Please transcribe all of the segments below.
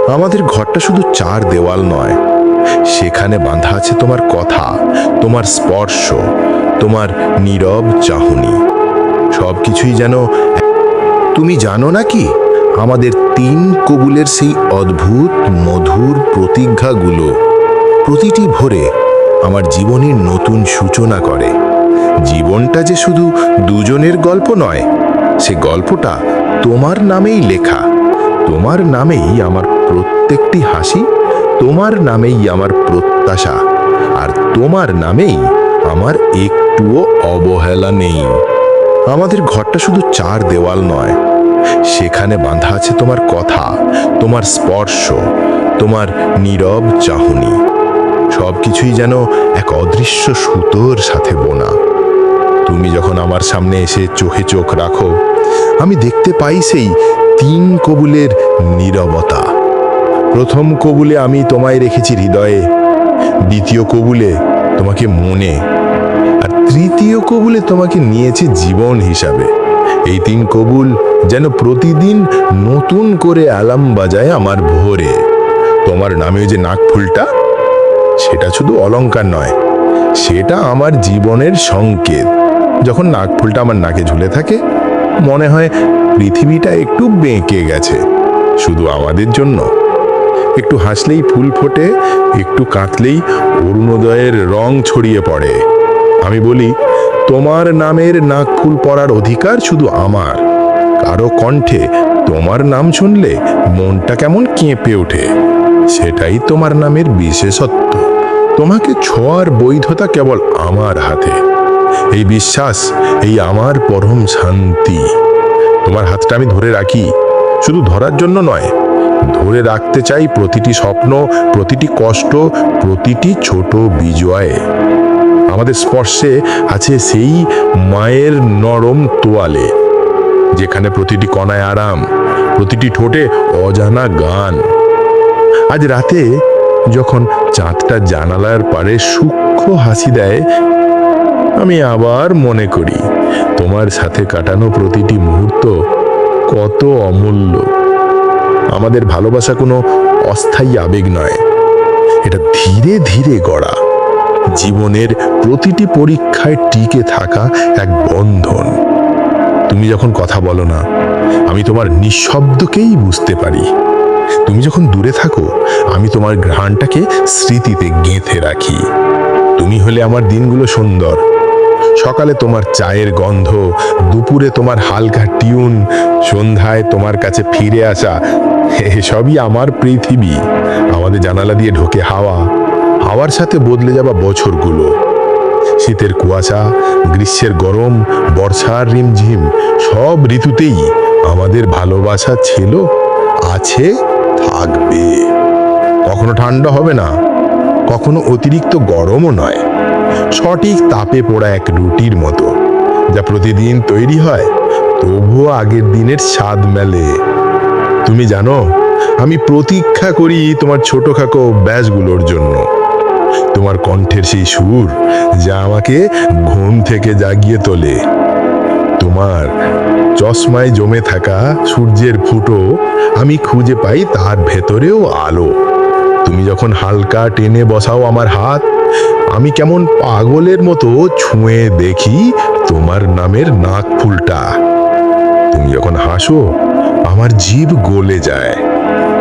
আমাদের ঘরটা শুধু চার দেওয়াল নয়, সেখানে বাঁধা আছে তোমার কথা, তোমার স্পর্শ, তোমার নীরব চাহনি। সবকিছুই যেন তুমি জানো নাকি আমাদের তিন কবুলের সেই অদ্ভুত মধুর প্রতিজ্ঞাগুলো প্রতিটি ভোরে আমার জীবনের নতুন সূচনা করে। জীবনটা যে শুধু দুজনের গল্প নয়, সে গল্পটা তোমার নামেই লেখা। তোমার নামেই আমার প্রত্যেকটি হাসি, তোমার নামেই আমার প্রত্যাশা, আর তোমার নামেই আমার একটুও অবহেলা নেই। আমাদের ঘরটা শুধু চার দেওয়াল নয়, সেখানে বাঁধা আছে তোমার কথা, তোমার স্পর্শ, তোমার নীরব চাহনি। সবকিছুই যেন এক অদৃশ্য সুতোর সাথে বোনা। তুমি যখন আমার সামনে এসে চোখে চোখ রাখো, আমি দেখতে পাই সেই তিন কবুলের নীরবতা। প্রথম কবুলে আমি তোমায় রেখেছি হৃদয়ে, দ্বিতীয় কবুলে তোমাকে মনে, আর তৃতীয় কবুলে তোমাকে নিয়েছি জীবন হিসাবে। এই তিন কবুল যেন প্রতিদিন নতুন করে অ্যালার্ম বাজায় আমার ভোরে। তোমার নামেও যে নাকফুলটা, সেটা শুধু অলংকার নয়, সেটা আমার জীবনের সংকেত। যখন নাকফুলটা আমার নাকে ঝুলে থাকে, মনে হয় পৃথিবীটা একটু বেঁকে গেছে, শুধু আমাদের জন্য। একটু হাসলেই ফুল ফোটে, একটু কাঁদলেই অরুণোদয়ের রং ছড়িয়ে পড়ে। আমি বলি, তোমার নামের নাকফুল পরার অধিকার শুধু আমার। কারো কণ্ঠে তোমার নাম শুনলে মনটা কেমন কেঁপে ওঠে, সেটাই তোমার নামের বিশেষত্ব। তোমাকে ছোঁয়ার বৈধতা কেবল আমার হাতে। এই বিশ্বাস, এই আমার পরম শান্তি। তোমার হাতটা আমি ধরে রাখি, শুধু ধরার জন্য নয়, ধরে রাখতে চাই প্রতিটি স্বপ্ন, প্রতিটি কষ্ট, প্রতিটি ছোট বিজয়ে। আমাদের স্পর্শে আছে সেই মায়ের নরম তোয়ালে, যেখানে প্রতিটি কণায় আরাম, প্রতিটি ঠোঁটে অজানা গান। আজ রাতে যখন চাঁদটা জানালার পারে সূক্ষ্ম হাসি দেয়, আমি আবার মনে করি তোমার সাথে কাটানো প্রতিটি মুহূর্ত কত অমূল্য। আমাদের ভালোবাসা কোনো অস্থায়ী আবেগ নয়, এটা ধীরে ধীরে গড়া, জীবনের প্রতিটি পরীক্ষায় টিকে থাকা এক বন্ধন। তুমি যখন কথা বলো না, আমি তোমার নিঃশব্দকেই বুঝতে পারি। তুমি যখন দূরে থাকো, আমি তোমার ঘ্রাণটাকে স্মৃতিতে গেঁথে রাখি। তুমি হলে আমার দিনগুলো সুন্দর। সকালে তোমার চায়ের গন্ধ, দুপুরে তোমার হালকা টিউন, সন্ধ্যায় তোমার কাছে ফিরে আসা, এসবই আমার পৃথিবী। আমাদের জানালা দিয়ে ঢোকে হাওয়া, হাওয়ার সাথে বদলে যাওয়া বছরগুলো। শীতের কুয়াশা, গ্রীষ্মের গরম, বর্ষার রিমঝিম, সব ঋতুতেই আমাদের ভালোবাসা ছিল, আছে, থাকবে। কখনো ঠান্ডা হবে না, কখনো অতিরিক্ত গরমও নয়। সঠিক তাপে পোড়া এক রুটির মতো, যা প্রতিদিন তৈরি হয়, তবুও আগের দিনের স্বাদ মেলে। তুমি জানো, আমি প্রতীক্ষা করি তোমার ছোটখাটো অভ্যাসগুলোর জন্য। তোমার কণ্ঠের সেই সুর, যা আমাকে ঘুম থেকে জাগিয়ে তোলে। তোমার চশমায় জমে থাকা সূর্যের ফুটো, আমি খুঁজে পাই তার ভেতরেও আলো। তুমি যখন হালকা টেনে বসাও আমার হাত, আমি কেমন পাগলের মতো ছুঁয়ে দেখি তোমার নামের নাকফুলটা। তুমি যখন হাসো, আমার জিভ গলে যায়।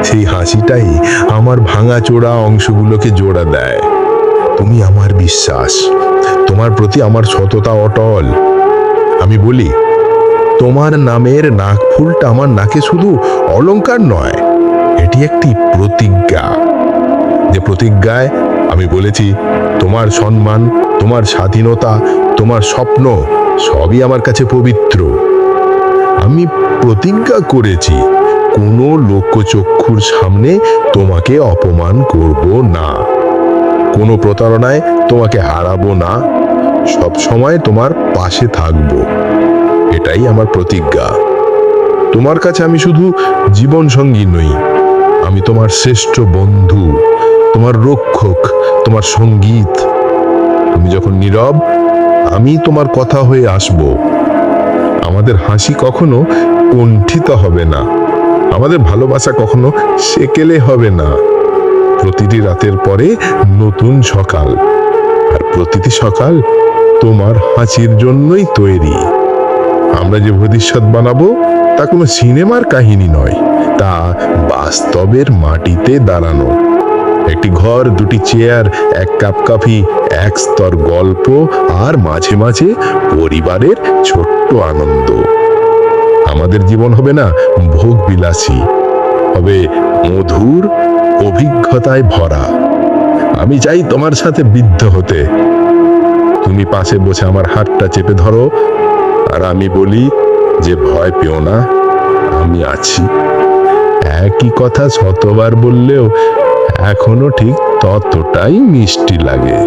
সেই হাসিটাই আমার ভাঙাচোরা অংশগুলোকে জোড়া দেয়। তুমি আমার বিশ্বাস, তোমার প্রতি আমার সততা অটল। আমি বলি, তোমার নামের নাকফুলটা আমার নাকে শুধু অলংকার নয়, এটি একটি প্রতিজ্ঞা। যে প্রতিজ্ঞায় আমি বলেছি, তোমার সম্মান, তোমার স্বাধীনতা, তোমার স্বপ্ন সবই আমার কাছে পবিত্র। আমি প্রতিজ্ঞা করেছি, কোনো লোকচক্ষুর সামনে তোমাকে অপমান করব না, কোনো প্রতারণায় তোমাকে হারাবো না, সব সময় তোমার পাশে থাকব। এটাই আমার প্রতিজ্ঞা। তোমার কাছে আমি শুধু জীবন সঙ্গী নই, আমি তোমার শ্রেষ্ঠ বন্ধু, তোমার রক্ষক, তোমার সঙ্গীত। তুমি যখন নীরব, আমি তোমার কথা হয়ে আসব। আমাদের হাসি কখনো কুণ্ঠিত হবে না, আমাদের ভালোবাসা কখনো সেকেলে হবে না। প্রতিটি রাতের পরে নতুন সকাল, আর প্রতিটি সকাল তোমার হাসির জন্যই তৈরি। আমরা যে ভবিষ্যৎ বানাবো তা কোনো সিনেমার কাহিনী নয়, তা বাস্তবের মাটিতে দাঁড়ানো। একটি ঘর, দুটি চেয়ার, এক কাপ কফি, এক স্তর গল্প, আর মাঝে মাঝে পরিবারের ছোট্ট আনন্দ। আমাদের জীবন হবে না ভোগ বিলাসী, হবে মধুর অভিজ্ঞতায় ভরা। আমি চাই তোমার সাথে বৃদ্ধ হতে, তুমি পাশে বসে আমার হাতটা চেপে ধরো, আর আমি বলি যে ভয় পেও না, আমি আছি। একই কথা শতবার বললেও এখনো ঠিক ততটাই মিষ্টি লাগে।